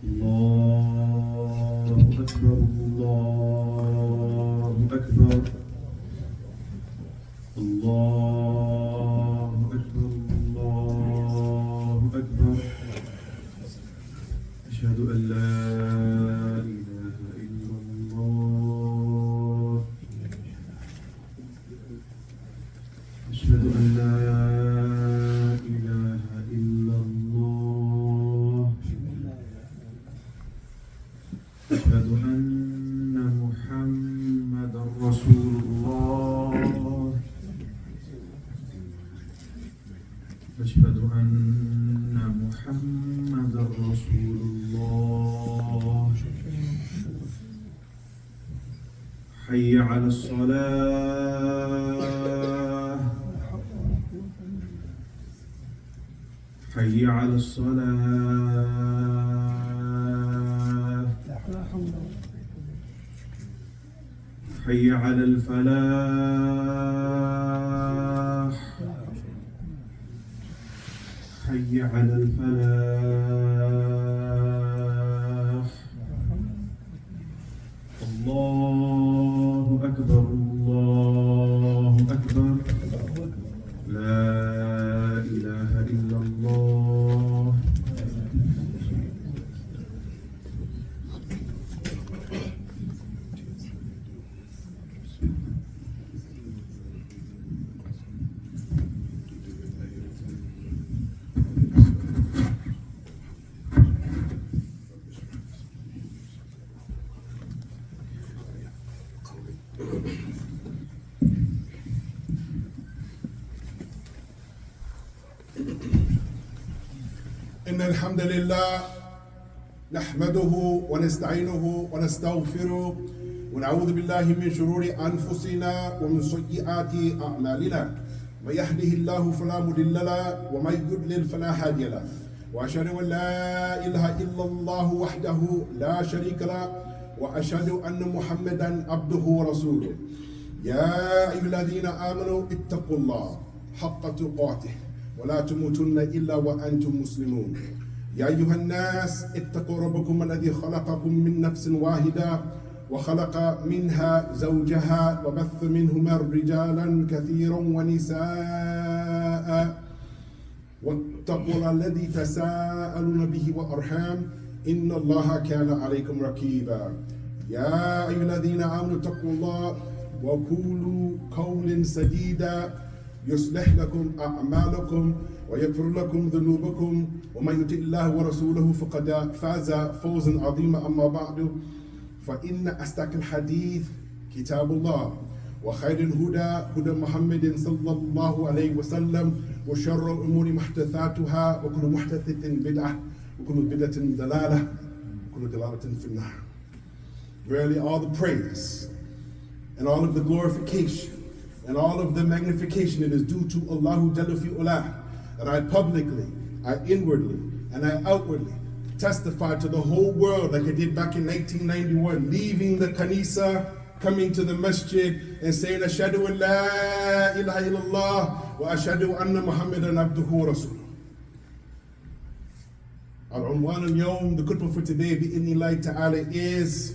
الله أكبر الله أكبر الله أكبر الله أكبر أشهد أن لا إله إلا الله أشهد أن لا إله إلا الله أشهد أن محمدا رسول الله أشهد أن محمدا رسول الله حي على الصلاة حي على الصلاة حي على الفلاح حي على الفلاح الله أكبر الله أكبر لا إله إلا الله إن الحمد لله نحمده ونستعينه ونستغفره ونعوذ بالله من شرور أنفسنا ومن سيئات أعمالنا من يهده الله فلا مضل له ومن يضلل فلا هادي له وأشهد أن لا إله إلا الله وحده لا شريك له وأشهد أن محمدا عبده ورسوله يا أيها الذين آمنوا اتقوا الله حق تقاته ولا تموتن إلا وأنتم مسلمون يا أيها الناس اتقوا ربكم الذي خلقكم من نفس واحدة وخلق منها زوجها وبث منهما رجالا كثيرا ونساء واتقوا الله الذي تساءلون به وأرحام إن الله كان عليكم رقيبا يا أيها الذين آمنوا اتقوا الله وقولوا قولا سديدا يصلح لكم أعمالكم ويغفر لكم ذنوبكم ومن يطع الله ورسوله فقد فاز فوزا عظيما. أما بعد فإن أصدق الحديث كتاب الله وخير الهدى هدى محمد صلى الله عليه وسلم وشر الأمور محدثاتها وكل محدثة بدعة وكل بدعة ضلالة وكل ضلالة في النار. Verily all the praise and all of the glorification and all of the magnification it is due to Allah Jalla fi Ula, that I publicly, I inwardly, and I outwardly testify to the whole world like I did back in 1991, leaving the Kanisa, coming to the masjid and saying, Ashhadu an la ilaha illallah wa ashhadu anna Muhammadan abduhu wa rasuluh. Al-Unwan al-Yawm, the khutbah for today, bi'idhnillahi ta'ala, is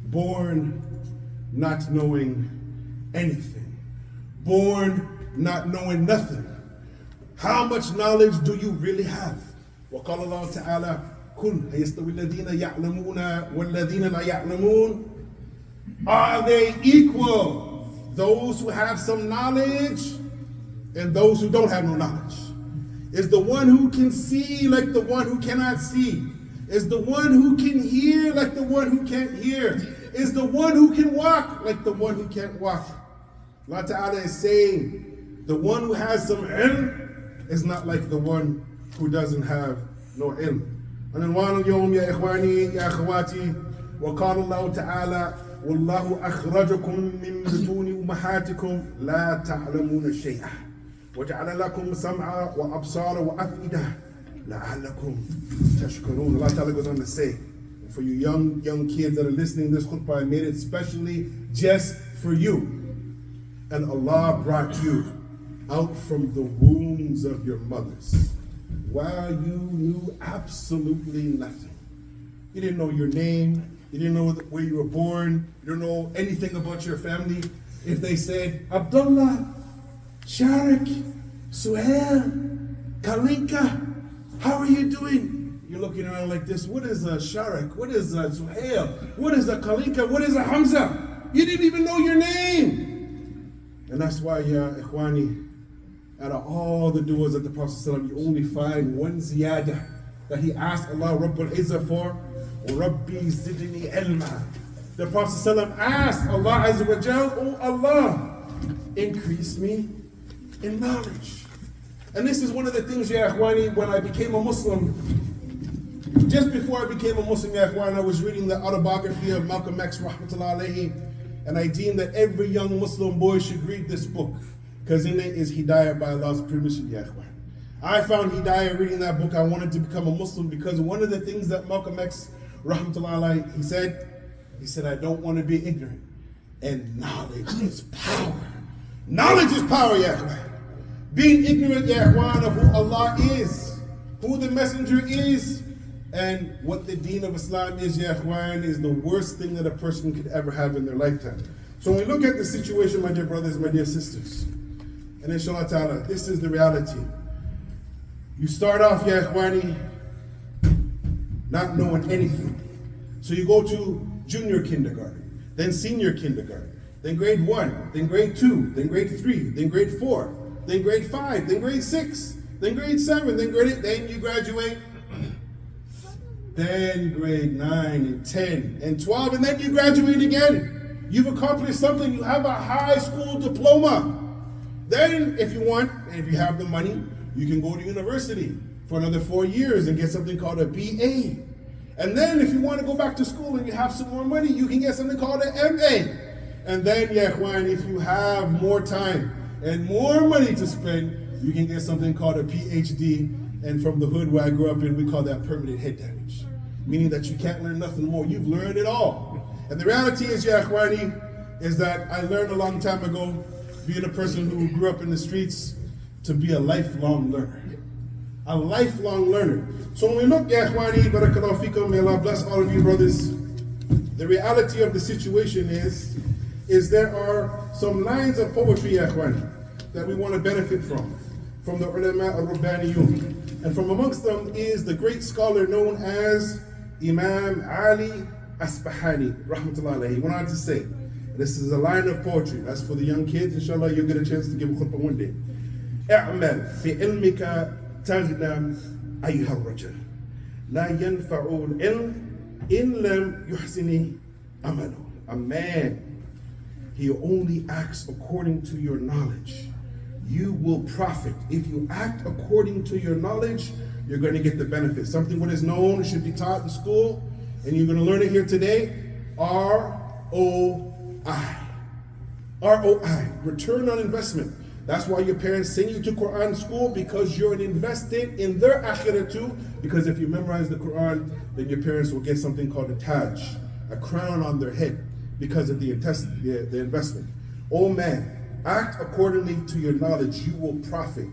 born not knowing anything, born not knowing nothing. How much knowledge do you really have? وقال الله تعالى كل يستوي الذين يعلمون والذين لا يعلمون. Are they equal? Those who have some knowledge and those who don't have no knowledge. Is the one who can see like the one who cannot see? Is the one who can hear like the one who can't hear? Is the one who can walk like the one who can't walk? Allah Ta'ala is saying the one who has some ilm is not like the one who doesn't have no ilm. عنوان اليوم يا إخواني يا أخواتي وقال الله تعالى والله أخرجكم من بطون أمهاتكم لا تعلمون شيئا وجعل لكم سمعا وأبصارا وأفئدة لعلكم تشكرون. Allah Ta'ala goes on to say, for you young kids that are listening to this khutbah, I made it specially just for you. And Allah brought you out from the wombs of your mothers while you knew absolutely nothing. You didn't know your name. You didn't know where you were born. You don't know anything about your family. If they said, Abdullah, Sharik, Suhail, Kalinka, how are you doing? You're looking around like this. What is a Sharik? What is a Suhail? What is a Kalinka? What is a Hamza? You didn't even know your name. And that's why, ya Ikhwani, out of all the du'as of the Prophet ﷺ, you only find one ziyada that he asked Allah Rabbul Izzah for. Rabbi zidni ilma. The Prophet ﷺ asked Allah Azza wa Jal, oh Allah, increase me in knowledge. And this is one of the things, ya Ikhwani, when I became a Muslim, just before I became a Muslim, ya Ikhwani, I was reading the autobiography of Malcolm X, rahmatullah alayhi, and I deemed that every young Muslim boy should read this book, because in it is Hidayah by Allah's permission, ya Ikhwan. I found Hidayah reading that book. I wanted to become a Muslim because one of the things that Malcolm X, rahmatullah alayhi, he said, I don't want to be ignorant. And knowledge is power. Knowledge is power, ya Ikhwan. Being ignorant, ya Ikhwan, of who Allah is, who the messenger is, and what the deen of Islam is, ya Ikhwan, is the worst thing that a person could ever have in their lifetime. So when we look at the situation, my dear brothers, my dear sisters, and inshallah ta'ala, this is the reality. You start off, ya Ikhwani, not knowing anything. So you go to junior kindergarten, then senior kindergarten, then grade 1, then grade 2, then grade 3, then grade 4, then grade 5, then grade 6, then grade 7, then grade 8, then you graduate. Then grade 9 and 10 and 12, and then you graduate again. You've accomplished something. You have a high school diploma. Then, if you want, and if you have the money, you can go to university for another 4 years and get something called a BA. And then, if you want to go back to school and you have some more money, you can get something called an MA. And then, ya Ikhwan, if you have more time and more money to spend, you can get something called a PhD. And from the hood where I grew up in, we call that permanent head damage. Meaning that you can't learn nothing more. You've learned it all. And the reality is, ya Ikhwani, is that I learned a long time ago, being a person who grew up in the streets, to be a lifelong learner. A lifelong learner. So when we look, ya Ikhwani, barakallahu fikum, may Allah bless all of you brothers, the reality of the situation is there are some lines of poetry, ya Ikhwani, that we want to benefit from the ulama al-Rabbaniyun. And from amongst them is the great scholar known as Imam Ali Asbahani, rahmatullah alayhi. He went on to say, this is a line of poetry. As for the young kids, inshallah, you'll get a chance to give a khutbah one day. اعمل بعلمك تغنم أيها الرجل لا ينفع العلم إن لم يحسن عمله. A man, he only acts according to your knowledge. You will profit. If you act according to your knowledge, you're going to get the benefit. Something what is known should be taught in school, and you're going to learn it here today. ROI. ROI, return on investment. That's why your parents send you to Quran school, because you're invested in their akhirah too. Because if you memorize the Quran, then your parents will get something called a taj, a crown on their head, because of the investment. Oh man, act accordingly to your knowledge, you will profit.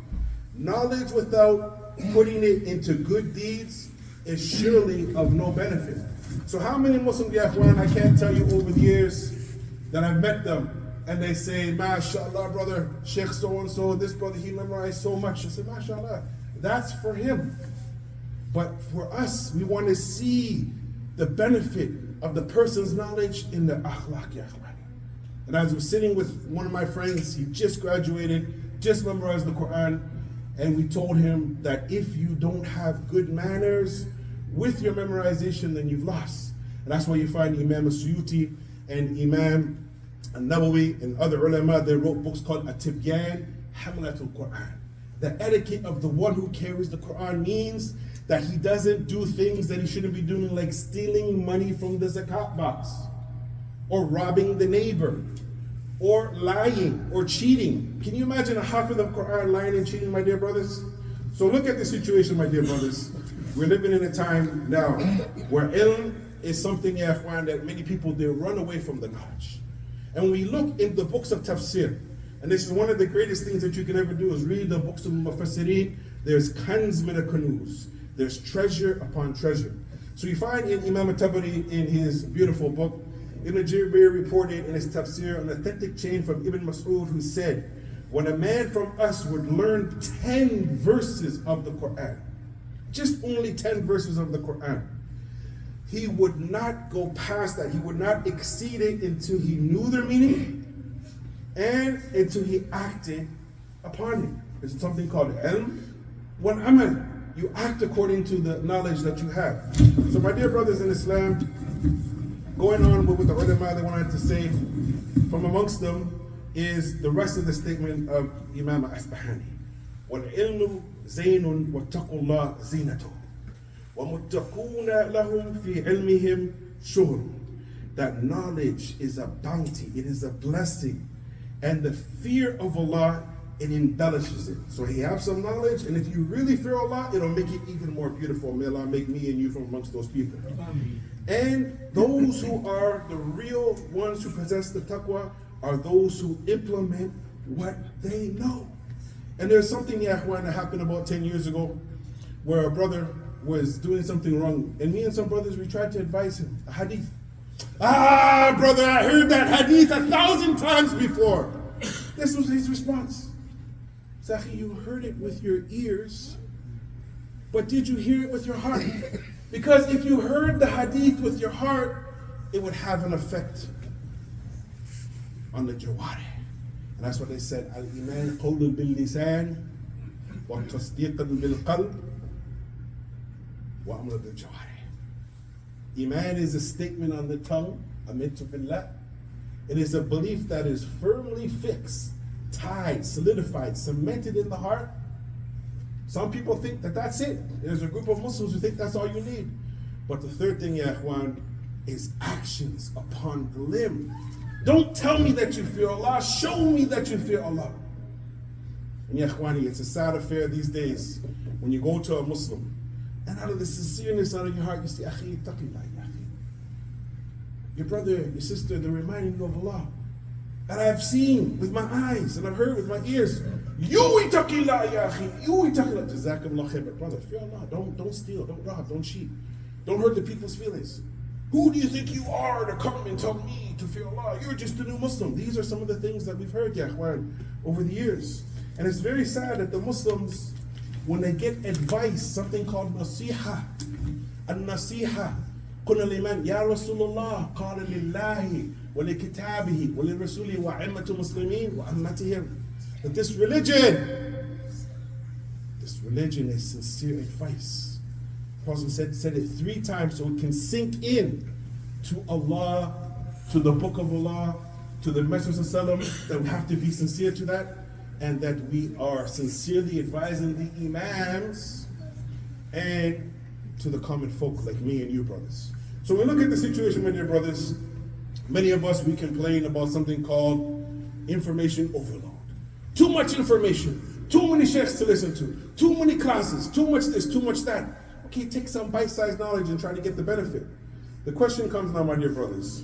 Knowledge without putting it into good deeds is surely of no benefit. So how many Muslim Yahwan, I can't tell you over the years that I've met them, and they say, MashaAllah, brother, Sheikh so-and-so, this brother, he memorized so much. I said, MashaAllah, that's for him. But for us, we want to see the benefit of the person's knowledge in the akhlaq, ya akhwan. And I was sitting with one of my friends, he just graduated, just memorized the Quran, and we told him that if you don't have good manners with your memorization, then you've lost. And that's why you find Imam As-Suyuti and Imam An-Nawawi and other ulama, they wrote books called At-Tibyan Hamlatul Quran. The etiquette of the one who carries the Quran means that he doesn't do things that he shouldn't be doing, like stealing money from the zakat box, or robbing the neighbor, or lying, or cheating. Can you imagine a hafiz of Quran lying and cheating, my dear brothers? So look at the situation, my dear brothers. We're living in a time now where ilm is something, ya ikhwan, that many people, they run away from the knowledge. And we look in the books of tafsir, and this is one of the greatest things that you can ever do, is read the books of Mufassirin. There's kanz min al-kunuz. There's treasure upon treasure. So you find in Imam al-Tabari in his beautiful book, Ibn Jarir reported in his tafsir an authentic chain from Ibn Mas'ud who said, when a man from us would learn 10 verses of the Quran, just only 10 verses of the Quran, he would not go past that. He would not exceed it until he knew their meaning and until he acted upon it. It's something called ilm wal amal. You act according to the knowledge that you have. So my dear brothers in Islam, going on with the ulama, they wanted to say, from amongst them is the rest of the statement of Imam Asbahani. وَالْعِلْمُ زَيْنٌ وَاتَّقُوا اللَّهَ زِينَةٌ وَمُتَّقُونَ لَهُمْ فِي عِلْمِهِمْ شُهْرٌ. That knowledge is a bounty, it is a blessing, and the fear of Allah, it embellishes it. So he has some knowledge, and if you really fear Allah, it'll make it even more beautiful. May Allah make me and you from amongst those people. And those who are the real ones who possess the taqwa are those who implement what they know. And there's something, ya ikhwan, that happened about 10 years ago where a brother was doing something wrong. And me and some brothers, we tried to advise him. A hadith. Ah, brother, I heard that hadith 1,000 times before. This was his response. Zakhi, you heard it with your ears, but did you hear it with your heart? Because if you heard the hadith with your heart, it would have an effect on the jawari. And that's what they said, al-iman qawlun bil-lisan wa tasdiqan bil-qalb wa amr bil-jawari. Iman is a statement on the tongue, amantu billah. It is a belief that is firmly fixed, tied, solidified, cemented in the heart. Some people think that that's it. There's a group of Muslims who think that's all you need. But the third thing, ya ikhwan, is actions upon the limb. Don't tell me that you fear Allah, show me that you fear Allah. And ya ikhwani, it's a sad affair these days when you go to a Muslim and out of the sincereness out of your heart you say, Akhi, taqillah, ya akhi. Your brother, your sister, they're reminding you of Allah. And I've seen with my eyes and I've heard with my ears, you ittaqillah, ya akhi, you ittaqillah. Jazakumullah khair. But brother, fear Allah. Don't steal, don't rob, don't cheat. Don't hurt the people's feelings. Who do you think you are to come and tell me to fear Allah? You're just a new Muslim. These are some of the things that we've heard, ya ikhwan, over the years. And it's very sad that the Muslims, when they get advice, something called nasiha, an-nasiha, قُلْنَا لِمَنْ يَا رَسُولَ اللَّهِ قَالَ لِلَّهِ وَلِكِتَابِهِ وَلِلرَّسُولِ وَعِمَّةُ الْمُسْلِمِينَ وَأَمَّتِهِمْ. That this religion is sincere advice. The Prophet said it 3 times so it can sink in to Allah, to the Book of Allah, to the Messenger ﷺ, that we have to be sincere to that, and that we are sincerely advising the Imams and to the common folk like me and you brothers. So when we look at the situation, my dear brothers, many of us, we complain about something called information overload. Too much information, too many sheikhs to listen to, too many classes, too much this, too much that. Okay, take some bite-sized knowledge and try to get the benefit. The question comes now, my dear brothers,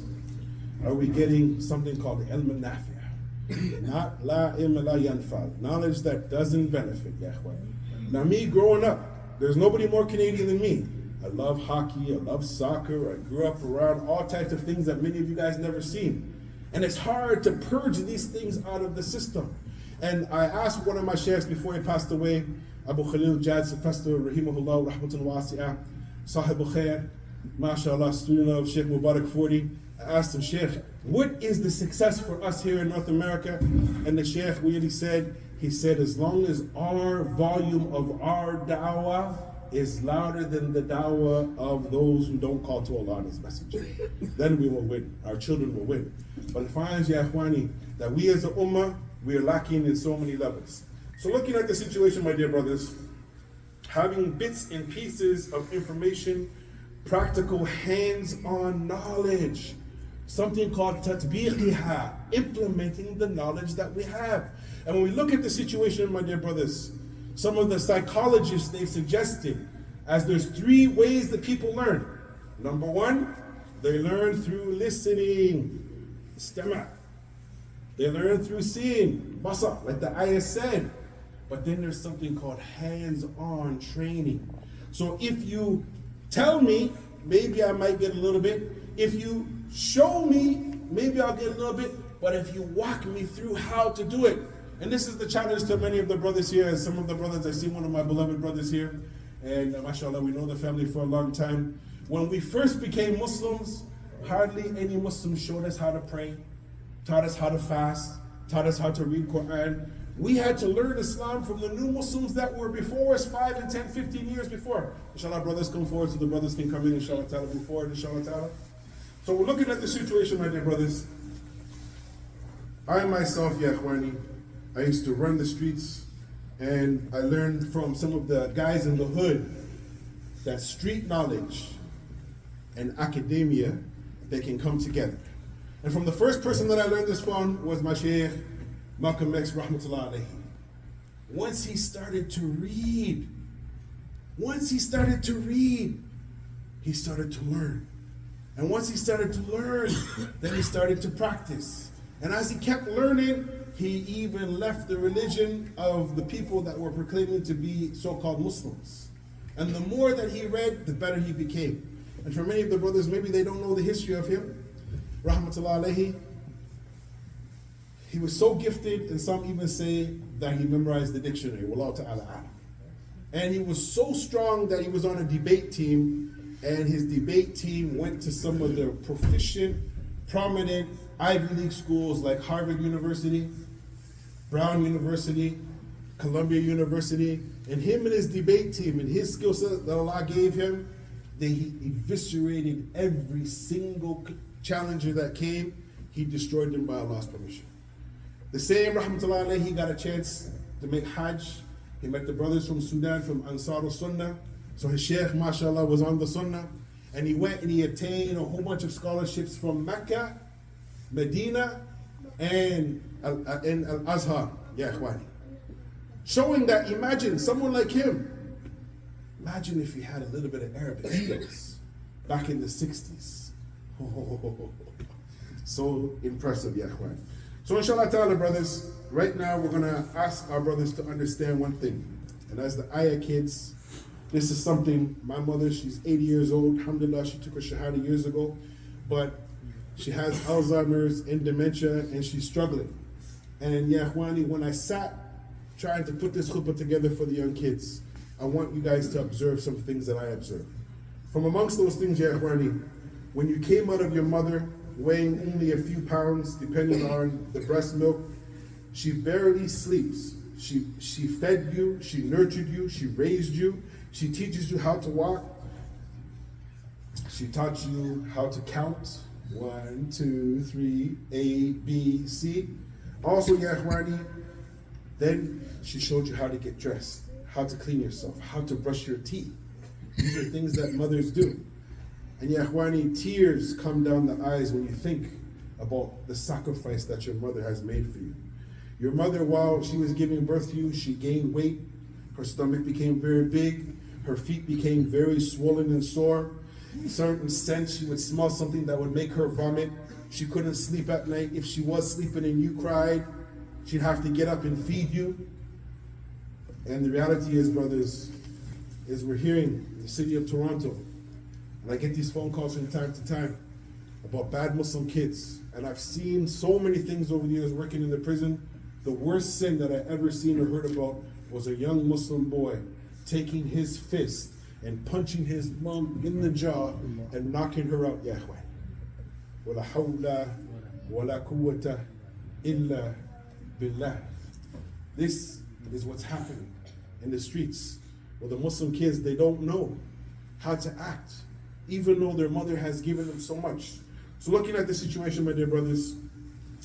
are we getting something called the ilm al-nafi'? Not la ilm la yanfa', knowledge that doesn't benefit, ya ikhwan. Now me growing up, there's nobody more Canadian than me. I love hockey, I love soccer, I grew up around all types of things that many of you guys never seen. And it's hard to purge these things out of the system. And I asked one of my sheikhs before he passed away, Abu Khalil Jad Safasta, rahimahullah, rahmatun wasi'ah, Sahib al-Khair, mashallah, student of Sheikh Mubarak 40. I asked him, Sheikh, what is the success for us here in North America? And the Sheikh really said, he said, as long as our volume of our da'wah is louder than the da'wah of those who don't call to Allah and His Messenger, then we will win. Our children will win. But it finds, ya ikhwani, that we as a ummah, we are lacking in so many levels. So looking at the situation, my dear brothers, having bits and pieces of information, practical hands-on knowledge, something called tatbiqiha, implementing the knowledge that we have. And when we look at the situation, my dear brothers, some of the psychologists, they've suggested, as there's 3 ways that people learn. Number 1, they learn through listening, istama'. They learn through seeing, basar, like the ayah said. But then there's something called hands-on training. So if you tell me maybe I might get a little bit. If you show me, maybe I'll get a little bit. But if you walk me through how to do it, and this is the challenge to many of the brothers here, and some of the brothers, I see one of my beloved brothers here, and mashallah, we know the family for a long time. When we first became Muslims, hardly any Muslims showed us how to pray, taught us how to fast, taught us how to read Quran. We had to learn Islam from the new Muslims that were before us 5 and 10, 15 years before. Inshallah, brothers come forward so the brothers can come in, inshallah ta'ala, before, inshallah ta'ala. So we're looking at the situation, my dear brothers. I myself, Ya Ikhwani, I used to run the streets, and I learned from some of the guys in the hood that street knowledge and academia, they can come together. And from the first person that I learned this from was my Shaykh, Malcolm X, rahmatullah alayhi. Once he started to read, he started to learn. And once he started to learn, then he started to practice. And as he kept learning, he even left the religion of the people that were proclaiming to be so-called Muslims. And the more that he read, the better he became. And for many of the brothers, maybe they don't know the history of him, rahmatullah alayhi. He was so gifted, and some even say that he memorized the dictionary, wallahu ta'ala alam. And he was so strong that he was on a debate team, and his debate team went to some of the proficient, prominent Ivy League schools like Harvard University, Brown University, Columbia University, and him and his debate team and his skill set that Allah gave him, they eviscerated every single challenger that came. He destroyed them by Allah's permission. The same, rahmatullah alayhi, he got a chance to make Hajj. He met the brothers from Sudan, from Ansar al-Sunnah. So his Shaykh, mashallah, was on the Sunnah. And he went and he attained a whole bunch of scholarships from Mecca, Medina, and Al-Azhar, ya ikhwani. Showing that, imagine someone like him, imagine if he had a little bit of Arabic skills back in the 60s. So impressive, ya ikhwani. So inshallah ta'ala, brothers, right now we're going to ask our brothers to understand one thing. And as the ayah kids, this is something, my mother, she's 80 years old, alhamdulillah, she took her shahada years ago, but she has Alzheimer's and dementia, and she's struggling. And ya ikhwani, when I sat trying to put this khutbah together for the young kids, I want you guys to observe some things that I observed. From amongst those things, ya ikhwani, when you came out of your mother, weighing only a few pounds, depending on the breast milk, she barely sleeps. She fed you, she nurtured you, she raised you, she teaches you how to walk. She taught you how to count. 1, 2, 3, A, B, C. Also, ya ikhwani, then she showed you how to get dressed, how to clean yourself, how to brush your teeth. These are things that mothers do. And ya ikhwani, tears come down the eyes when you think about the sacrifice that your mother has made for you. Your mother, while she was giving birth to you, she gained weight. Her stomach became very big. Her feet became very swollen and sore. Certain scents, she would smell something that would make her vomit. She couldn't sleep at night. If she was sleeping and you cried, she'd have to get up and feed you. And the reality is, brothers, is we're hearing in the city of Toronto, and I get these phone calls from time to time about bad Muslim kids. And I've seen so many things over the years working in the prison. The worst sin that I ever seen or heard about was a young Muslim boy taking his fist and punching his mom in the jaw and knocking her out. Ya ikhwan. Wala hawla wala quwwata illa billah. This is what's happening in the streets. Well, the Muslim kids, they don't know how to act, even though their mother has given them so much. So looking at the situation, my dear brothers,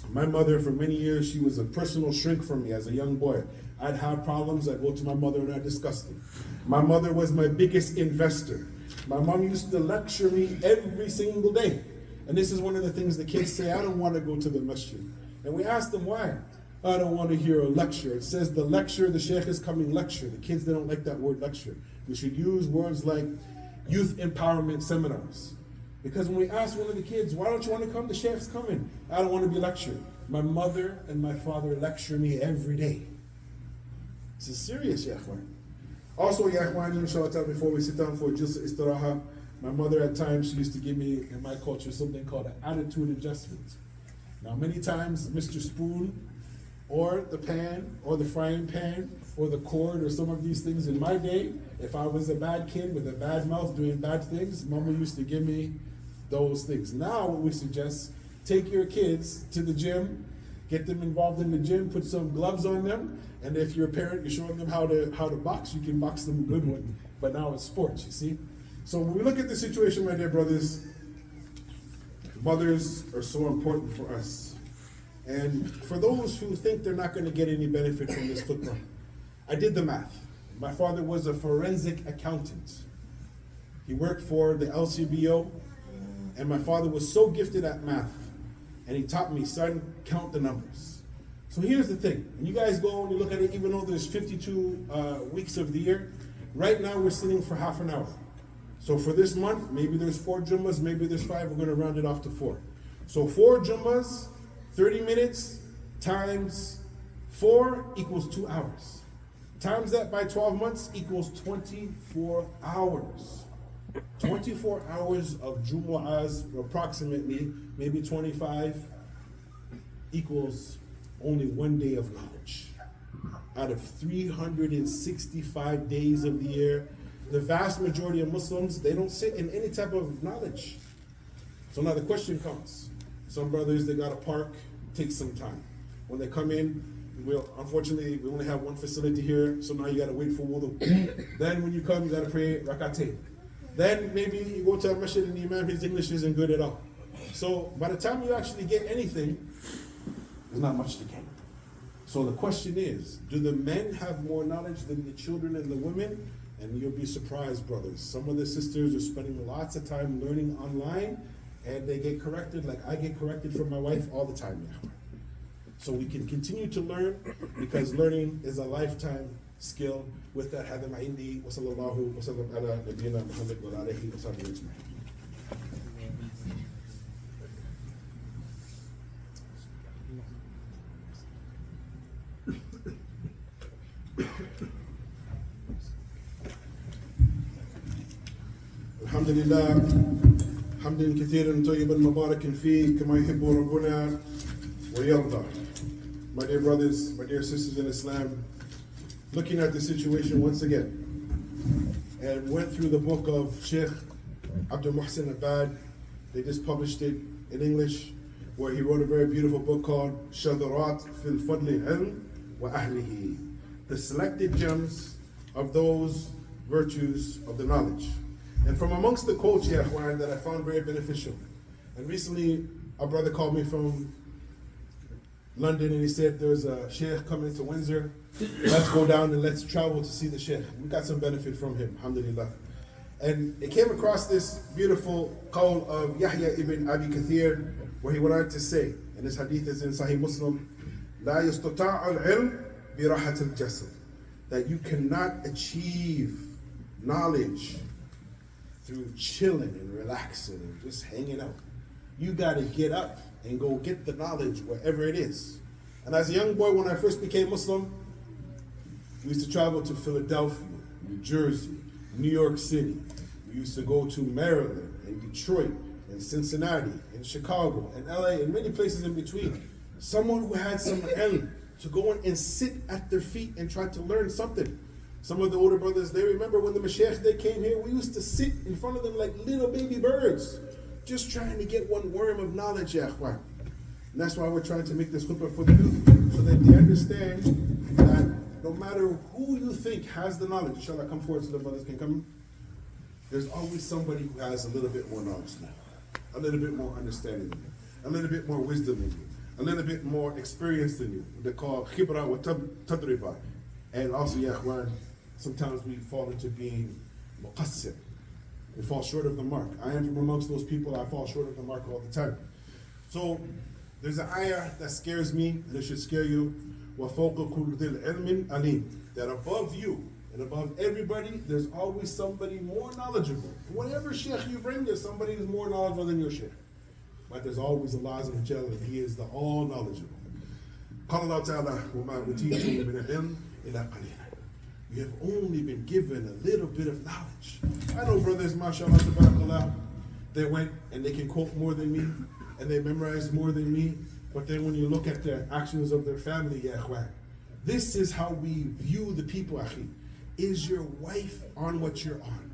my mother, for many years, she was a personal shrink for me as a young boy. I'd have problems, I'd go to my mother and I'd discuss them. My mother was my biggest investor. My mom used to lecture me every single day. And this is one of the things the kids say, I don't want to go to the masjid. And we ask them why. I don't want to hear a lecture. It says the lecture, the sheikh is coming lecture. The kids, they don't like that word lecture. We should use words like youth empowerment seminars. Because when we ask one of the kids, why don't you want to come? The sheikh's coming. I don't want to be lectured. My mother and my father lecture me every day. This is serious, ya ikhwan. Also, ya ikhwan, inshallah, before we sit down for Jilsa Istiraha, My mother at times, she used to give me, in my culture, something called an attitude adjustment. Now many times, Mr. Spoon, or the pan, or the frying pan, or the cord, or some of these things in my day, if I was a bad kid with a bad mouth doing bad things, Mama used to give me those things. Now what we suggest, take your kids to the gym, get them involved in the gym, put some gloves on them, and if you're a parent, you're showing them how to box, you can box them a good one. But now it's sports, you see? So when we look at the situation, my dear brothers, mothers are so important for us. And for those who think they're not going to get any benefit from this khutbah, I did the math. My father was a forensic accountant. He worked for the LCBO, and my father was so gifted at math, and he taught me, son, count the numbers. So here's the thing. When you guys go and you look at it, even though there's 52 weeks of the year, right now we're sitting for half an hour. So for this month, maybe there's 4 Jummas, maybe there's 5, we're going to round it off to 4. So 4 Jummas, 30 minutes times 4 equals 2 hours. Times that by 12 months equals 24 hours. 24 hours of Jumu'ahs, approximately, maybe 25, equals only 1 day of knowledge. Out of 365 days of the year, the vast majority of Muslims, they don't sit in any type of knowledge. So now the question comes. Some brothers, they gotta park, take some time. When they come in, unfortunately, we only have one facility here, so now you gotta wait for wudu. Then when you come, you gotta pray rak'atayn. Then maybe you go to a masjid and the imam, his English isn't good at all. So by the time you actually get anything, there's not much to gain. So the question is, do the men have more knowledge than the children and the women? And you'll be surprised, brothers. Some of the sisters are spending lots of time learning online, and they get corrected like I get corrected from my wife all the time now. So we can continue to learn, because learning is a lifetime skill. With that, هذا ما عندي وصلى الله وسلم على نبينا محمد وعلى آله وصحبه أجمعين. الحمد لله حمدا كثيرا طيبا مباركا فيه كما يحب ربنا ويرضى. My dear brothers, my dear sisters in Islam, looking at the situation once again, and went through the book of Sheikh Abdul Muhsin Abad. They just published it in English, where he wrote a very beautiful book called Shadarat fil Fadli Ilm wa Ahlihi, the selected gems of those virtues of the knowledge. And from amongst the quotes here, that I found very beneficial, and recently a brother called me from London and he said, there's a sheikh coming to Windsor, let's go down and let's travel to see the sheikh. We got some benefit from him, alhamdulillah. And it came across this beautiful qawl of Yahya ibn Abi Kathir, where he went on to say, and this hadith is in Sahih Muslim, لا يستطاع العلم براحة الجسد, that you cannot achieve knowledge through chilling and relaxing and just hanging out. You got to get up and go get the knowledge wherever it is. And as a young boy, when I first became Muslim, we used to travel to Philadelphia, New Jersey, New York City. We used to go to Maryland and Detroit and Cincinnati and Chicago and LA and many places in between. Someone who had some ilm to go in and sit at their feet and try to learn something. Some of the older brothers, they remember when the Mashaykh, they came here, we used to sit in front of them like little baby birds, just trying to get one worm of knowledge, ya akhwan. And that's why we're trying to make this khutbah for the youth, so that they understand that no matter who you think has the knowledge, inshallah, come forward so the brothers can come. There's always somebody who has a little bit more knowledge than you, a little bit more understanding than you, a little bit more wisdom than you, a little bit more experience than you. They call khibra wa tadriba. And also, ya akhwan, sometimes we fall into being muqassir. We fall short of the mark. I am from amongst those people, I fall short of the mark all the time. So there's an ayah that scares me, and it should scare you. وَفَوْقَ كُلِّ ذِي الْعِلْمِ عَلِيمٍ, that above you and above everybody, there's always somebody more knowledgeable. Whatever sheikh you bring, there's somebody who's more knowledgeable than your sheikh. But there's always Allah Azza wa Jalla, and He is the all knowledgeable. قال الله تعالى وَمَا أُوتِيتُم مِّنَ الْعِلْمِ إِلَّا قَلِيلًا. You have only been given a little bit of knowledge. I know brothers, mashallah, tabarakallah, they went and they can quote more than me, and they memorize more than me, but then when you look at the actions of their family, ya ikhwan, this is how we view the people, akhi. Is your wife on what you're on?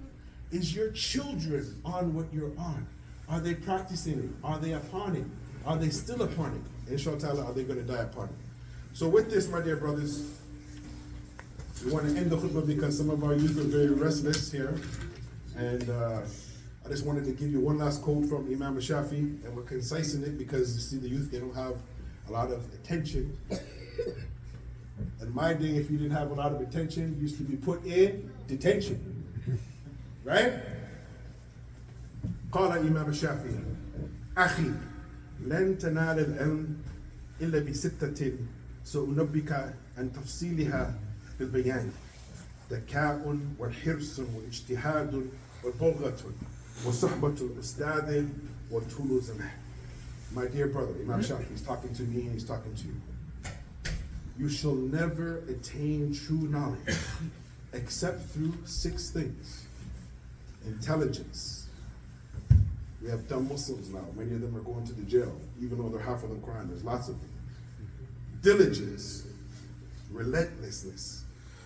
Is your children on what you're on? Are they practicing it? Are they upon it? Are they still upon it? Inshallah, are they going to die upon it? So with this, my dear brothers, we want to end the khutbah because some of our youth are very restless here. And I just wanted to give you one last quote from Imam Shafi, and we're concise in it because you see the youth, they don't have a lot of attention. In my day, if you didn't have a lot of attention, you used to be put in detention. Right? قال إمام الشافعي أخي لن تنال العلم إلا بستة سأنبئك عن تفصيلها بالبيان ذكاء والحرص واجتهاد والبلغة وصحبة الأستاذ وطول زمان. My dear brother, Imam Shafi, he's talking to me and he's talking to you. You shall never attain true knowledge except through 6 things. Intelligence. We have dumb Muslims now. Many of them are going to the jail, even though they're half of the Quran. There's lots of them. Diligence, relentlessness,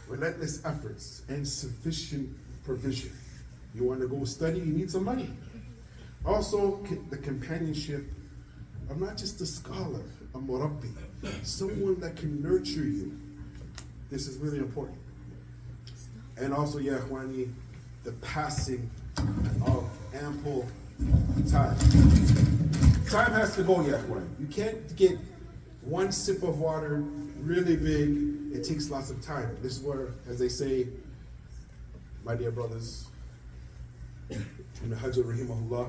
relentless efforts, and sufficient provision. You want to go study, you need some money. Also, the companionship of not just a scholar, a murabbi, someone that can nurture you. This is really important. And also, ya ikhwani, the passing of ample time. Time has to go, ya ikhwani. You can't get one sip of water really big. It takes lots of time. This is where, as they say, my dear brothers, in the Hajj rahimahullah,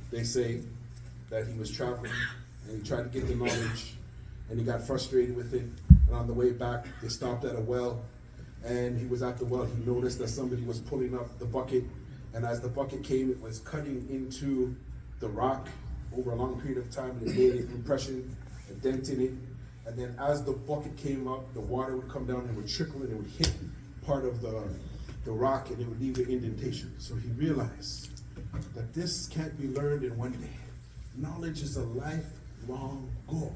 they say that he was traveling and he tried to get the knowledge and he got frustrated with it. And on the way back, they stopped at a well. And he was at the well, he noticed that somebody was pulling up the bucket, and as the bucket came, it was cutting into the rock over a long period of time, and it made an impression, a dent in it. And then as the bucket came up, the water would come down and would trickle, and it would hit part of the rock, and it would leave an indentation. So he realized that this can't be learned in one day. Knowledge is a lifelong goal.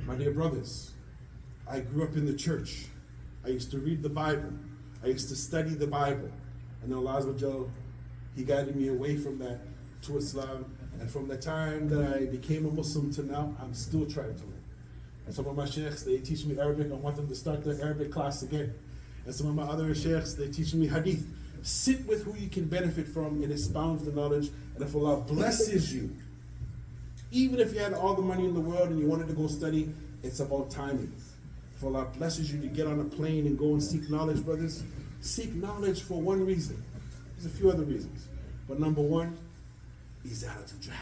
My dear brothers, I grew up in the church. I used to read the Bible. I used to study the Bible. And then Allah Azza wa Jal, He guided me away from that to Islam. And from the time that I became a Muslim to now, I'm still trying to learn. And some of my sheikhs, they teach me Arabic. I want them to start their Arabic class again. And some of my other sheikhs, they teach me Hadith. Sit with who you can benefit from and expound the knowledge. And if Allah blesses you, even if you had all the money in the world and you wanted to go study, it's about timing. If Allah blesses you to get on a plane and go and seek knowledge, brothers, seek knowledge for one reason. There's a few other reasons. But number one, izalatul jahl.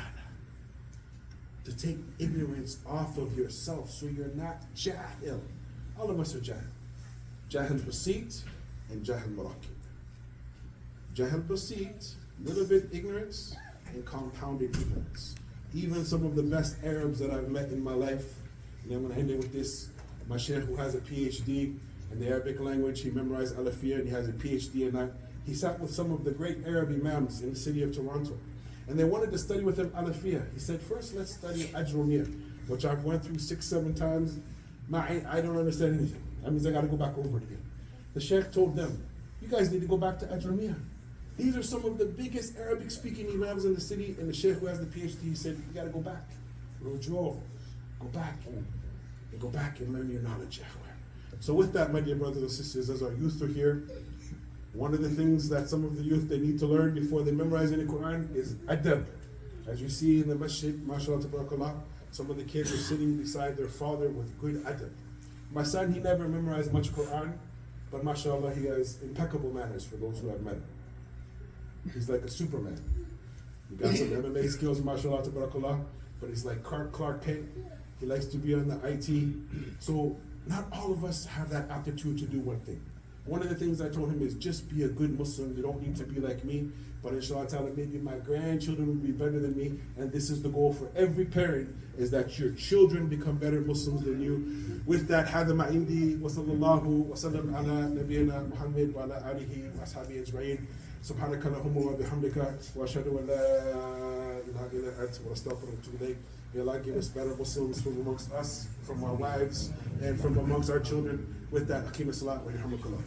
To take ignorance off of yourself so you're not jahil. All of us are jahil. Jahil basit and jahil murakkib. Jahil basit, little bit ignorance and compounded ignorance. Even some of the best Arabs that I've met in my life, and I'm going to end it with this. My sheikh who has a PhD in the Arabic language, he memorized Alafiyah and he has a PhD in that. He sat with some of the great Arab imams in the city of Toronto. And they wanted to study with him Alafiyah. He said, first let's study Ajrumiyah, which I've went through 6-7 times. I don't understand anything. That means I got to go back over it again. The sheikh told them, you guys need to go back to Ajrumiyah. These are some of the biggest Arabic speaking imams in the city, and the sheikh who has the PhD, he said, you got to go back. Rojo, go back. And go back and learn your knowledge. So with that, my dear brothers and sisters, as our youth are here, one of the things that some of the youth, they need to learn before they memorize any Quran is adab. As you see in the masjid, mashallah tabarakallah, some of the kids are sitting beside their father with good adab. My son, he never memorized much Quran, but mashallah, he has impeccable manners for those who have met him. He's like a Superman. He got some MMA skills, mashallah tabarakallah, but he's like Clark Kent. He likes to be on the IT. So not all of us have that aptitude to do one thing. One of the things I told him is just be a good Muslim. You don't need to be like me. But inshallah ta'ala, maybe my grandchildren will be better than me. And this is the goal for every parent, is that your children become better Muslims than you. With that, هذا ما عندي وصلى الله وسلم على نبينا محمد وعلى آله وأصحابه أجمعين. سبحانك اللهم وبحمدك وأشهد أن لا إله إلا أنت وأستغفرك وأتوب إليك. May Allah give us better Muslims from amongst us, from our wives, and from amongst our children. With that, Akim as-salat wa yarhamukallah.